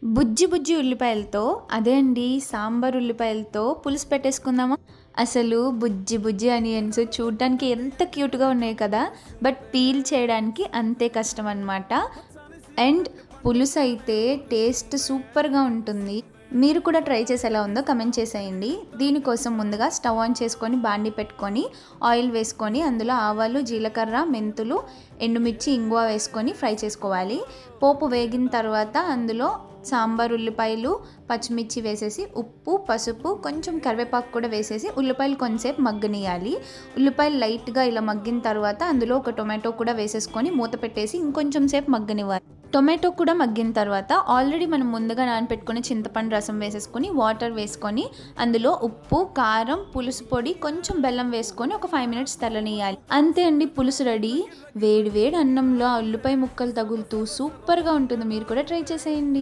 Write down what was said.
బుజ్జి బుజ్జి ఉల్లిపాయలతో అదే అండి సాంబార్ ఉల్లిపాయలతో పులుసు పెట్టేసుకుందామా. అసలు బుజ్జి బుజ్జి ఆనియన్స్ చూడడానికి ఎంత క్యూట్గా ఉన్నాయి కదా, బట్ పీల్ చేయడానికి అంతే కష్టం అన్నమాట. అండ్ పులుసు అయితే టేస్ట్ సూపర్గా ఉంటుంది. మీరు కూడా ట్రై చేసి ఎలా ఉందో కమెంట్ చేసేయండి. దీనికోసం ముందుగా స్టవ్ ఆన్ చేసుకొని బాండి పెట్టుకొని ఆయిల్ వేసుకొని అందులో ఆవాలు, జీలకర్ర, మెంతులు, ఎండుమిర్చి, ఇంగువ వేసుకొని ఫ్రై చేసుకోవాలి. పోపు వేగిన తర్వాత అందులో సాంబార్ ఉల్లిపాయలు, పచ్చిమిర్చి వేసేసి ఉప్పు, పసుపు, కొంచెం కరివేపాకు కూడా వేసేసి ఉల్లిపాయలు కొంచెంసేపు మగ్గనియాలి. ఉల్లిపాయలు లైట్గా ఇలా మగ్గిన తర్వాత అందులో ఒక టొమాటో కూడా వేసేసుకొని మూత పెట్టేసి ఇంకొంచెం సేపు మగ్గనివ్వాలి. టొమాటో కూడా మగ్గిన తర్వాత ఆల్రెడీ మనం ముందుగా నానపెట్టుకుని చింతపండు రసం వేసేసుకొని వాటర్ వేసుకొని అందులో ఉప్పు, కారం, పులుసు పొడి, కొంచెం బెల్లం వేసుకొని ఒక 5 minutes తెల్లనియాలి. అంతే అండి, పులుసు రెడీ. వేడి వేడి అన్నంలో ఆ ఉల్లిపాయ ముక్కలు తగులుతూ సూపర్గా ఉంటుంది. మీరు కూడా ట్రై చేసేయండి.